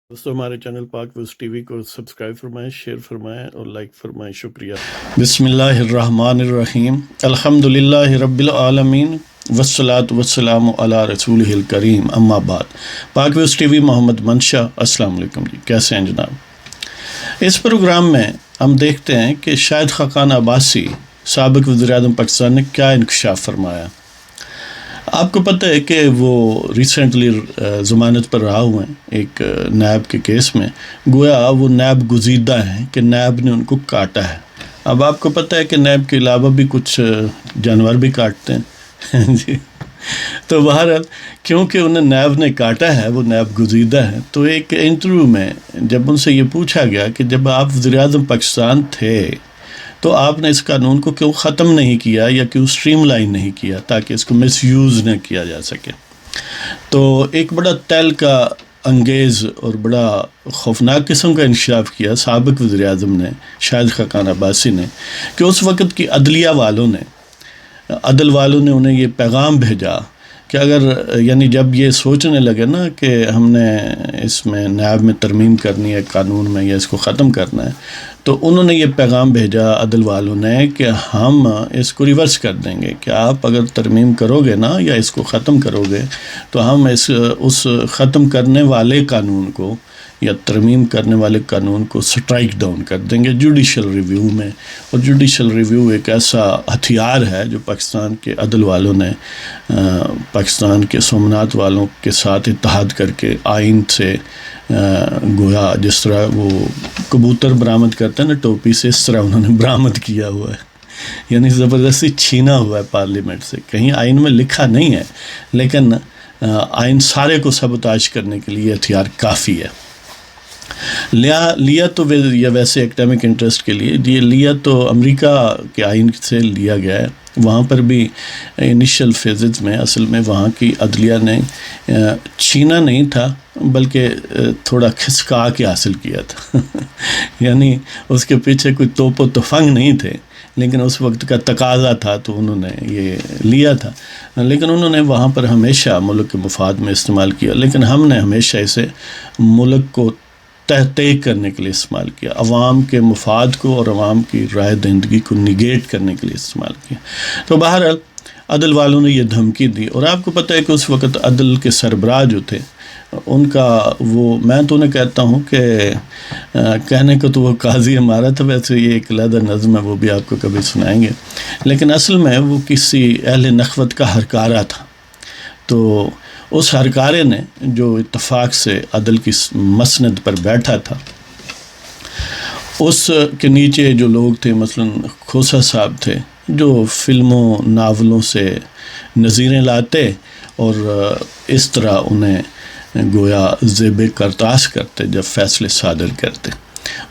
دوستو ہمارے چینل پاک ویوز ٹی وی کو سبسکرائب فرمائیں، شیئر فرمائیں اور لائک فرمائیں، شکریہ۔ بسم اللہ الرحمن الرحیم، الحمدللہ رب العالمین والصلاة والسلام علی رسولہ الکریم، اما بعد۔ پاک ویوز ٹی وی محمد منشا، السلام علیکم جی، کیسے ہیں جناب؟ اس پروگرام میں ہم دیکھتے ہیں کہ شاہد خاقان عباسی سابق وزیر اعظم پاکستان نے کیا انکشاف فرمایا۔ آپ کو پتہ ہے کہ وہ ریسنٹلی ضمانت پر رہا ہوئے ہیں ایک نیب کے کیس میں، گویا وہ نیب گزیدہ ہیں کہ نیب نے ان کو کاٹا ہے۔ اب آپ کو پتہ ہے کہ نیب کے علاوہ بھی کچھ جانور بھی کاٹتے ہیں جی، تو بہرحال کیونکہ انہیں نیب نے کاٹا ہے، وہ نیب گزیدہ ہے، تو ایک انٹرویو میں جب ان سے یہ پوچھا گیا کہ جب آپ وزیر اعظم پاکستان تھے تو آپ نے اس قانون کو کیوں ختم نہیں کیا یا کیوں سٹریم لائن نہیں کیا تاکہ اس کو مس یوز نہ کیا جا سکے، تو ایک بڑا تیل کا انگیز اور بڑا خوفناک قسم کا انکشاف کیا سابق وزیر اعظم نے، شاہد خاقان عباسی نے، کہ اس وقت کی عدل والوں نے انہیں یہ پیغام بھیجا کہ اگر یعنی جب یہ سوچنے لگے نا کہ ہم نے اس میں نیب میں ترمیم کرنی ہے قانون میں یا اس کو ختم کرنا ہے، تو انہوں نے یہ پیغام بھیجا عدل والوں نے کہ ہم اس کو ریورس کر دیں گے کہ آپ اگر ترمیم کرو گے نا یا اس کو ختم کرو گے تو ہم اس ختم کرنے والے قانون کو یا ترمیم کرنے والے قانون کو سٹرائک ڈاؤن کر دیں گے جوڈیشل ریویو میں۔ اور جوڈیشل ریویو ایک ایسا ہتھیار ہے جو پاکستان کے عدل والوں نے پاکستان کے سومنات والوں کے ساتھ اتحاد کر کے آئین سے گویا جس طرح وہ کبوتر برآمد کرتے ہیں نا ٹوپی سے، اس طرح انہوں نے برآمد کیا ہوا ہے، یعنی زبردستی چھینا ہوا ہے پارلیمنٹ سے۔ کہیں آئین میں لکھا نہیں ہے لیکن آئین سارے کو سبوتاج کرنے کے لیے ہتھیار کافی ہے۔ لیا تو یا ویسے ایکڈیمک انٹرسٹ کے لیے یہ لیا تو امریکہ کے آئین سے لیا گیا ہے، وہاں پر بھی انیشل فیزز میں اصل میں وہاں کی عدلیہ نے چھینا نہیں تھا بلکہ تھوڑا کھسکا کے حاصل کیا تھا یعنی اس کے پیچھے کوئی توپ و تفنگ نہیں تھے لیکن اس وقت کا تقاضا تھا تو انہوں نے یہ لیا تھا، لیکن انہوں نے وہاں پر ہمیشہ ملک کے مفاد میں استعمال کیا، لیکن ہم نے ہمیشہ اسے ملک کو تحقیق کرنے کے لیے استعمال کیا، عوام کے مفاد کو اور عوام کی رائے دہندگی کو نیگیٹ کرنے کے لیے استعمال کیا۔ تو بہرحال عدل والوں نے یہ دھمکی دی، اور آپ کو پتہ ہے کہ اس وقت عدل کے سربراہ جو تھے ان کا وہ، میں تو انہیں کہتا ہوں کہ کہنے کو تو وہ قاضی ہمارا تھا، ویسے یہ ایک علیحدہ نظم ہے، وہ بھی آپ کو کبھی سنائیں گے، لیکن اصل میں وہ کسی اہل نخوت کا ہرکارہ تھا۔ تو اس ہرکارے نے جو اتفاق سے عدل کی مسند پر بیٹھا تھا، اس کے نیچے جو لوگ تھے مثلاً کھوسا صاحب تھے جو فلموں ناولوں سے نظیریں لاتے اور اس طرح انہیں گویا زیب کرتاس کرتے جب فیصلے صادر کرتے،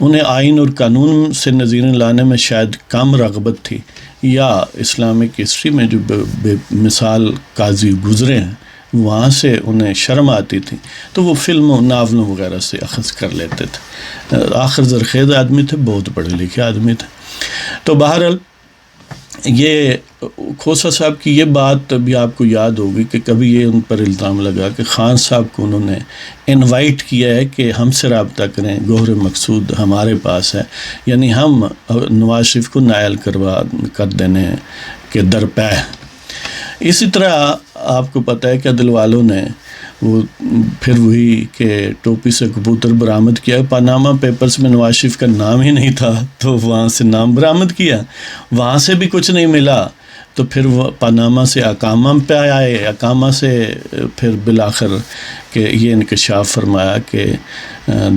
انہیں آئین اور قانون سے نظیریں لانے میں شاید کم رغبت تھی، یا اسلامک ہسٹری میں جو بے مثال قاضی گزرے ہیں وہاں سے انہیں شرم آتی تھی تو وہ فلموں ناولوں وغیرہ سے اخذ کر لیتے تھے۔ آخر زرخیز آدمی تھے، بہت پڑھے لکھے آدمی تھے۔ تو بہرحال یہ کھوسا صاحب کی یہ بات بھی آپ کو یاد ہوگی کہ کبھی یہ ان پر الزام لگا کہ خان صاحب کو انہوں نے انوائٹ کیا ہے کہ ہم سے رابطہ کریں، گوہر مقصود ہمارے پاس ہے، یعنی ہم نواز شریف کو نائل کر دینے کے درپے۔ اسی طرح آپ کو پتہ ہے کہ عدل والوں نے وہ پھر وہی کہ ٹوپی سے کبوتر برآمد کیا، پاناما پیپرز میں نواز شریف کا نام ہی نہیں تھا تو وہاں سے نام برآمد کیا، وہاں سے بھی کچھ نہیں ملا تو پھر وہ پاناما سے اقامہ پہ آئے، اقامہ سے پھر بالآخر کہ یہ انکشاف فرمایا کہ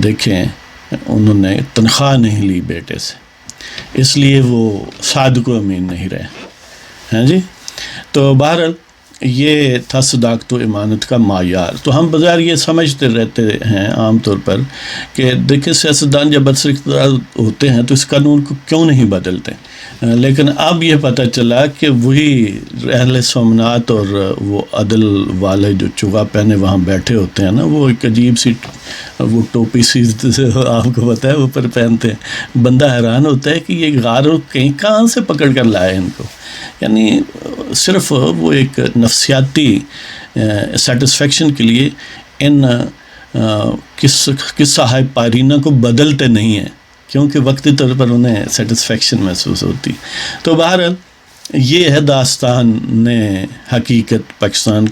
دیکھیں انہوں نے تنخواہ نہیں لی بیٹے سے، اس لیے وہ صادق و امین نہیں رہے ہیں جی۔ تو بہرحال یہ تھا صداقت و امانت کا معیار۔ تو ہم بظاہر یہ سمجھتے رہتے ہیں عام طور پر کہ دیکھیں سیاستدان جب برسر اقتدار ہوتے ہیں تو اس قانون کو کیوں نہیں بدلتے، لیکن اب یہ پتہ چلا کہ وہی اہل سومنات اور وہ عدل والے جو چوگا پہنے وہاں بیٹھے ہوتے ہیں نا، وہ ایک عجیب سی وہ ٹوپی سی آپ کو پتہ ہے اوپر پہنتے ہیں، بندہ حیران ہوتا ہے کہ یہ غاروں کہاں سے پکڑ کر لائے ان کو، یعنی صرف وہ ایک نفسیاتی سیٹسفیکشن کے لیے ان قصہ ہائے پارینہ کو بدلتے نہیں ہیں، کیونکہ وقتی طور پر انہیں سیٹسفیکشن محسوس ہوتی. تو بہرحال یہ ہے داستان حقیقت پاکستان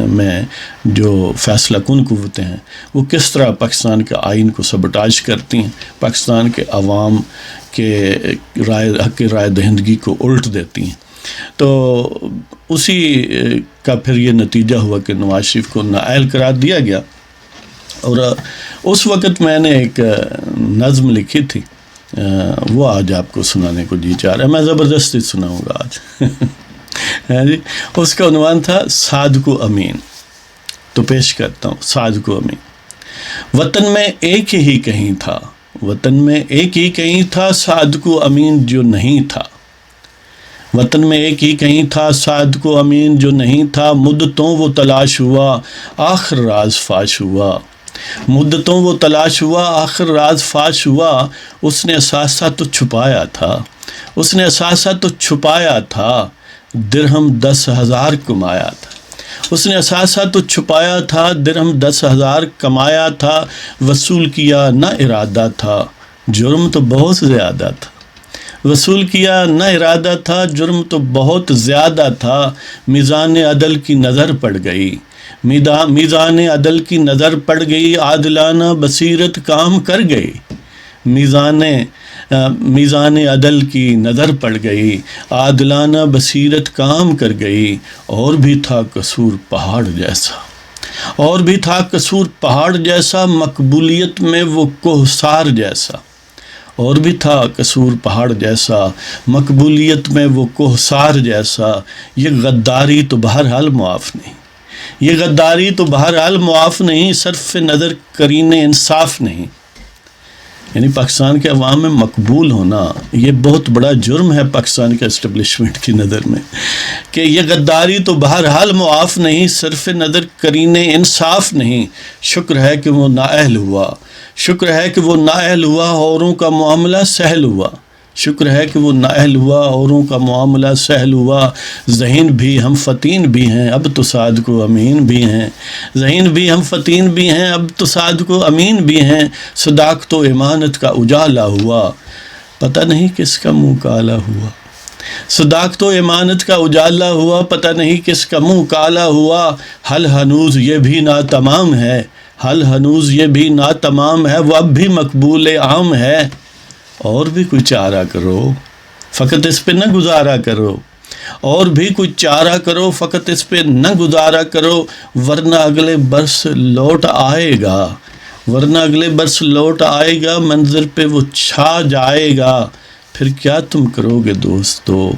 میں جو فیصلہ کن قوتیں ہیں وہ کس طرح پاکستان کے آئین کو سبوٹاج کرتی ہیں، پاکستان کے عوام کے حق رائے دہندگی کو الٹ دیتی ہیں. تو اسی کا پھر یہ نتیجہ ہوا کہ نواز شریف کو نااہل قرار دیا گیا. اور اس وقت میں نے ایک نظم لکھی تھی، وہ آج آپ کو سنانے کو جی چاہ رہا ہے، میں زبردستی سناؤں گا آج. جی اس کا عنوان تھا صادق و امین. تو پیش کرتا ہوں. صادق و امین. وطن میں ایک ہی کہیں تھا، وطن میں ایک ہی کہیں تھا، صادق و امین جو نہیں تھا. وطن میں ایک ہی کہیں تھا، صادق و امین جو نہیں تھا. مدتوں وہ تلاش ہوا، آخر راز فاش ہوا. مدتوں وہ تلاش ہوا، آخر راز فاش ہوا. اس نے اثاثہ تو چھپایا تھا، اس نے اثاثہ تو چھپایا تھا. درہم 10,000 کمایا تھا. اس نے اثاثہ تو چھپایا تھا، درہم 10,000 کمایا تھا. وصول کیا نہ ارادہ تھا، جرم تو بہت زیادہ تھا. وصول کیا نہ ارادہ تھا، جرم تو بہت زیادہ تھا. میزان عدل کی نظر پڑ گئی، میزان عدل کی نظر پڑ گئی. عادلانہ بصیرت کام کر گئی. میزان عدل کی نظر پڑ گئی، عادلانہ بصیرت کام کر گئی. اور بھی تھا قصور پہاڑ جیسا، اور بھی تھا قصور پہاڑ جیسا. مقبولیت میں وہ کوہسار جیسا. اور بھی تھا قصور پہاڑ جیسا، مقبولیت میں وہ کوہسار جیسا. یہ غداری تو بہرحال معاف نہیں، یہ غداری تو بہرحال معاف نہیں. صرف نظر کرین انصاف نہیں. یعنی پاکستان کے عوام میں مقبول ہونا یہ بہت بڑا جرم ہے پاکستان کے اسٹیبلشمنٹ کی نظر میں، کہ یہ غداری تو بہرحال معاف نہیں، صرف نظر کرین انصاف نہیں. شکر ہے کہ وہ نااہل ہوا، شکر ہے کہ وہ نااہل ہوا، اوروں کا معاملہ سہل ہوا. شکر ہے کہ وہ نااہل ہوا، اوروں کا معاملہ سہل ہوا. ذہین بھی ہم فتین بھی ہیں، اب تو صادق و امین بھی ہیں. ذہین بھی ہم فتین بھی ہیں، اب تو صادق و امین بھی ہیں. صداقت و امانت کا اجالا ہوا، پتہ نہیں کس کا منہ کالا ہوا. صداقت و امانت کا اجالا ہوا، پتہ نہیں کس کا منہ کالا ہوا. حل ہنوز یہ بھی ناتمام ہے، حل ہنوز یہ بھی ناتمام ہے. وہ اب بھی مقبول عام ہے. اور بھی کوئی چارہ کرو، فقط اس پہ نہ گزارا کرو. اور بھی کوئی چارہ کرو، فقط اس پہ نہ گزارا کرو. ورنہ اگلے برس لوٹ آئے گا، ورنہ اگلے برس لوٹ آئے گا. منظر پہ وہ چھا جائے گا. پھر کیا تم کرو گے دوستو،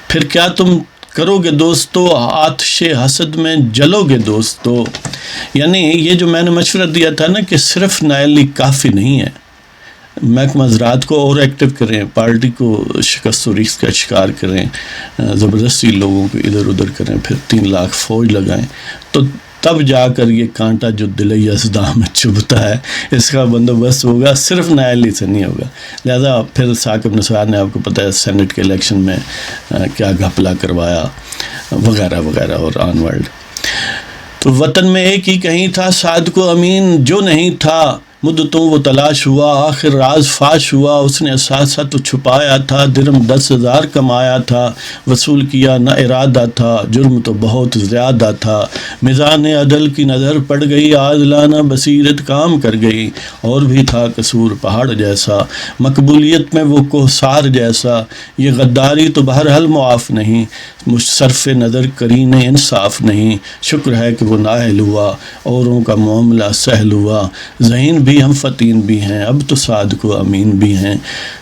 پھر کیا تم کرو گے دوستو. آتش حسد میں جلو گے دوستو. یعنی یہ جو میں نے مشورہ دیا تھا نا کہ صرف نائلی کافی نہیں ہے، محکمہ زراعت کو اور ایکٹیو کریں، پارٹی کو شکست و ریس کا شکار کریں، زبردستی لوگوں کو ادھر ادھر کریں، پھر 3 لاکھ فوج لگائیں. تو تب جا کر یہ کانٹا جو دلیہ ازداں میں چبھتا ہے اس کا بندوبست ہوگا، صرف نائلی سے نہیں ہوگا. لہذا پھر ثاقب نثار نے آپ کو پتہ ہے سینٹ کے الیکشن میں کیا گھپلا کروایا وغیرہ وغیرہ اور آن ورلڈ. تو وطن میں ایک ہی کہیں تھا، صادق و امین جو نہیں تھا. مدتوں وہ تلاش ہوا، آخر راز فاش ہوا. اس نے اثاثہ تو چھپایا تھا، درہم 10,000 کمایا تھا. وصول کیا نہ ارادہ تھا، جرم تو بہت زیادہ تھا. میزان عدل کی نظر پڑ گئی، عادلانہ بصیرت کام کر گئی. اور بھی تھا قصور پہاڑ جیسا، مقبولیت میں وہ کوہسار جیسا. یہ غداری تو بہرحال معاف نہیں، صرف نظر کرین انصاف نہیں. شکر ہے کہ وہ نااہل ہوا، اوروں کا معاملہ سہل ہوا. ذہین بھی ہم فتین بھی ہیں، اب تو صادق و امین بھی ہیں.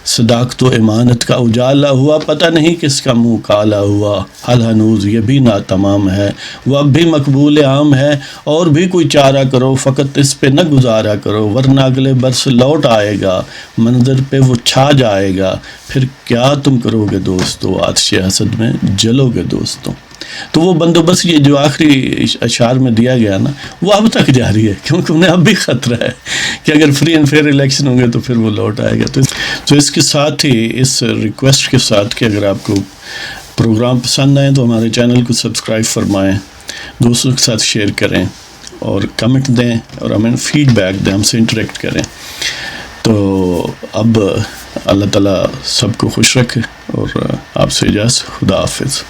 صداقت و امانت کا اجالا ہوا، پتہ نہیں کس کا منہ کالا ہوا. حل ہنوز یہ بھی ناتمام ہے، وہ اب بھی مقبول عام ہے. اور بھی کوئی چارہ کرو، فقط اس پہ نہ گزارا کرو. ورنہ اگلے برس لوٹ آئے گا، منظر پہ وہ چھا جائے گا. پھر کیا تم کرو گے دوستو، آتش حسد میں جلو گے دوستو. تو وہ بندوبست یہ جو آخری اشعار میں دیا گیا نا وہ اب تک جاری ہے، کیونکہ انہیں اب بھی خطرہ ہے کہ اگر فری اینڈ فیئر الیکشن ہوں گے تو پھر وہ لوٹ آئے گا. تو اس کے ساتھ ہی اس ریکویسٹ کے ساتھ کہ اگر آپ کو پروگرام پسند آئے تو ہمارے چینل کو سبسکرائب فرمائیں، دوستوں کے ساتھ شیئر کریں اور کمنٹ دیں اور ہمیں فیڈ بیک دیں، ہم سے انٹریکٹ کریں. تو اب اللہ تعالیٰ سب کو خوش رکھے اور آپ سے اجازت، خدا حافظ.